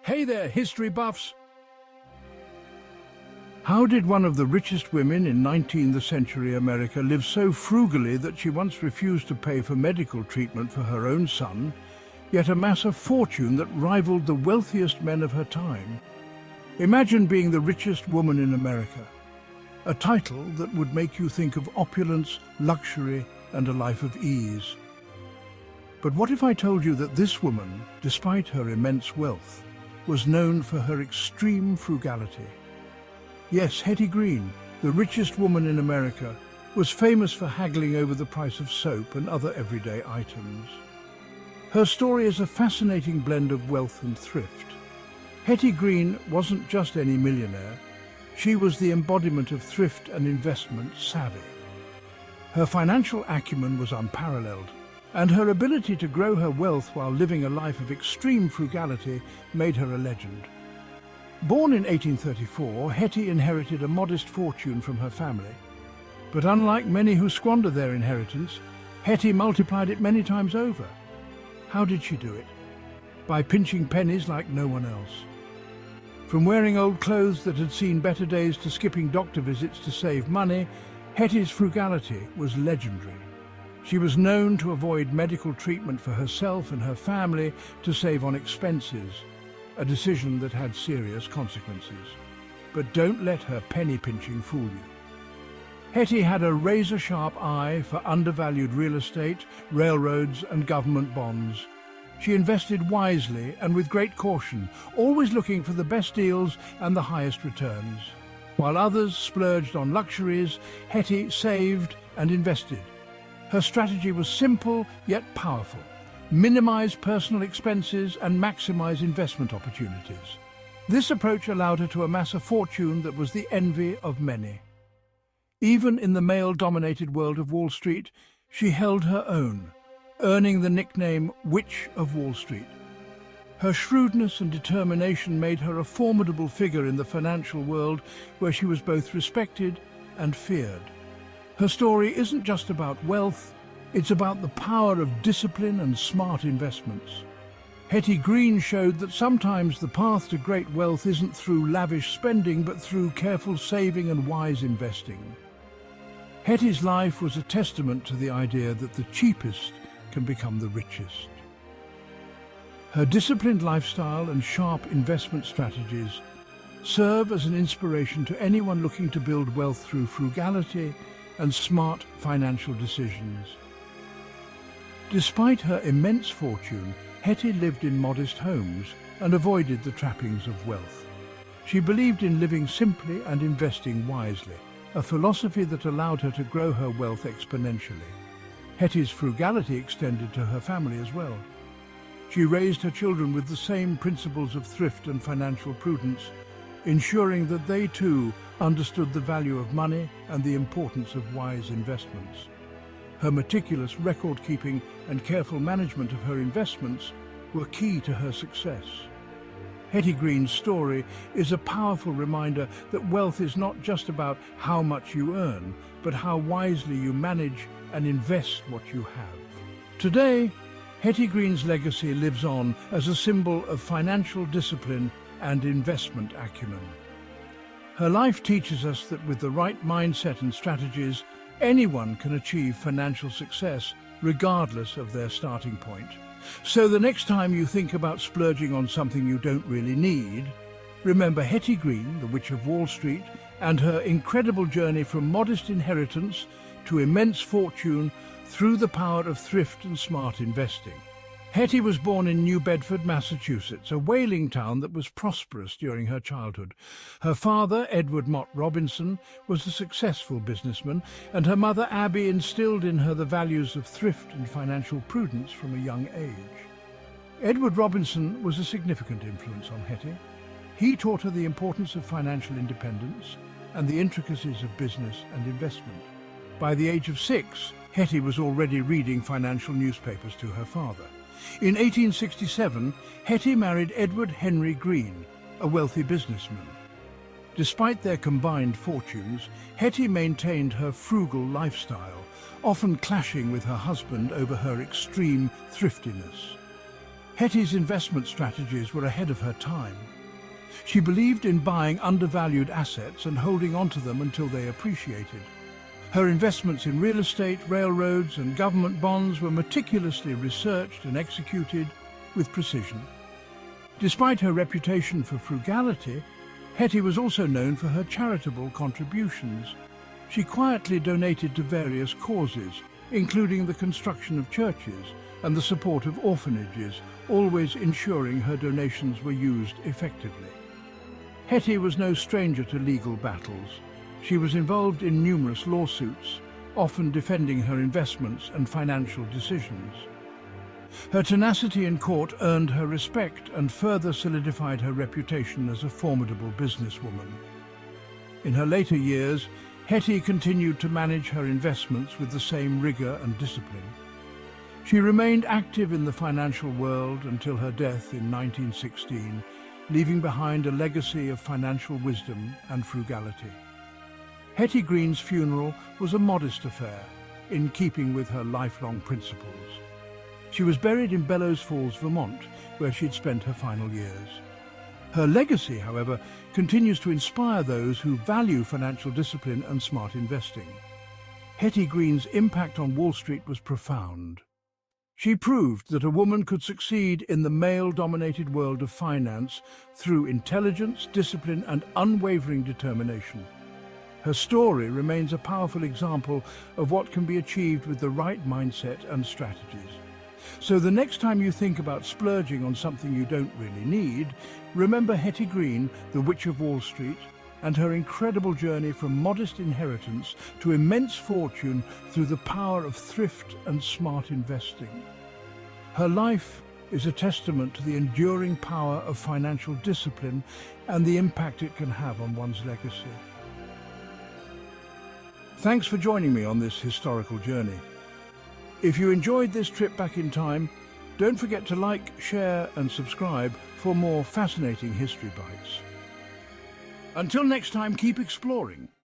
Hey there, history buffs! How did one of the richest women in 19th century America live so frugally that she once refused to pay for medical treatment for her own son, yet amass a fortune that rivaled the wealthiest men of her time? Imagine being the richest woman in America, a title that would make you think of opulence, luxury, and a life of ease. But what if I told you that this woman, despite her immense wealth, was known for her extreme frugality? Yes, Hetty Green, the richest woman in America, was famous for haggling over the price of soap and other everyday items. Her story is a fascinating blend of wealth and thrift. Hetty Green wasn't just any millionaire. She was the embodiment of thrift and investment savvy. Her financial acumen was unparalleled, and her ability to grow her wealth while living a life of extreme frugality made her a legend. Born in 1834, Hetty inherited a modest fortune from her family. But unlike many who squander their inheritance, Hetty multiplied it many times over. How did she do it? By pinching pennies like no one else. From wearing old clothes that had seen better days to skipping doctor visits to save money, Hetty's frugality was legendary. She was known to avoid medical treatment for herself and her family to save on expenses, a decision that had serious consequences. But don't let her penny pinching fool you. Hetty had a razor-sharp eye for undervalued real estate, railroads, and government bonds. She invested wisely and with great caution, always looking for the best deals and the highest returns. While others splurged on luxuries, Hetty saved and invested. Her strategy was simple yet powerful. Minimize personal expenses and maximize investment opportunities. This approach allowed her to amass a fortune that was the envy of many. Even in the male-dominated world of Wall Street, she held her own, earning the nickname Witch of Wall Street. Her shrewdness and determination made her a formidable figure in the financial world, where she was both respected and feared. Her story isn't just about wealth, it's about the power of discipline and smart investments. Hetty Green showed that sometimes the path to great wealth isn't through lavish spending, but through careful saving and wise investing. Hetty's life was a testament to the idea that the cheapest can become the richest. Her disciplined lifestyle and sharp investment strategies serve as an inspiration to anyone looking to build wealth through frugality and smart financial decisions. Despite her immense fortune, Hetty lived in modest homes and avoided the trappings of wealth. She believed in living simply and investing wisely, a philosophy that allowed her to grow her wealth exponentially. Hetty's frugality extended to her family as well. She raised her children with the same principles of thrift and financial prudence, ensuring that they too understood the value of money and the importance of wise investments. Her meticulous record-keeping and careful management of her investments were key to her success. Hetty Green's story is a powerful reminder that wealth is not just about how much you earn, but how wisely you manage and invest what you have. Today, Hetty Green's legacy lives on as a symbol of financial discipline and investment acumen. Her life teaches us that with the right mindset and strategies, anyone can achieve financial success regardless of their starting point. So the next time you think about splurging on something you don't really need, remember Hetty Green, the Witch of Wall Street, and her incredible journey from modest inheritance to immense fortune through the power of thrift and smart investing. Hetty was born in New Bedford, Massachusetts, a whaling town that was prosperous during her childhood. Her father, Edward Mott Robinson, was a successful businessman, and her mother, Abby, instilled in her the values of thrift and financial prudence from a young age. Edward Robinson was a significant influence on Hetty. He taught her the importance of financial independence and the intricacies of business and investment. By the age of 6, Hetty was already reading financial newspapers to her father. In 1867, Hetty married Edward Henry Green, a wealthy businessman. Despite their combined fortunes, Hetty maintained her frugal lifestyle, often clashing with her husband over her extreme thriftiness. Hetty's investment strategies were ahead of her time. She believed in buying undervalued assets and holding onto them until they appreciated. Her investments in real estate, railroads, and government bonds were meticulously researched and executed with precision. Despite her reputation for frugality, Hetty was also known for her charitable contributions. She quietly donated to various causes, including the construction of churches and the support of orphanages, always ensuring her donations were used effectively. Hetty was no stranger to legal battles. She was involved in numerous lawsuits, often defending her investments and financial decisions. Her tenacity in court earned her respect and further solidified her reputation as a formidable businesswoman. In her later years, Hetty continued to manage her investments with the same rigor and discipline. She remained active in the financial world until her death in 1916, leaving behind a legacy of financial wisdom and frugality. Hetty Green's funeral was a modest affair, in keeping with her lifelong principles. She was buried in Bellows Falls, Vermont, where she'd spent her final years. Her legacy, however, continues to inspire those who value financial discipline and smart investing. Hetty Green's impact on Wall Street was profound. She proved that a woman could succeed in the male-dominated world of finance through intelligence, discipline, and unwavering determination. Her story remains a powerful example of what can be achieved with the right mindset and strategies. So the next time you think about splurging on something you don't really need, remember Hetty Green, the Witch of Wall Street, and her incredible journey from modest inheritance to immense fortune through the power of thrift and smart investing. Her life is a testament to the enduring power of financial discipline and the impact it can have on one's legacy. Thanks for joining me on this historical journey. If you enjoyed this trip back in time, don't forget to like, share and subscribe for more fascinating history bites. Until next time, keep exploring.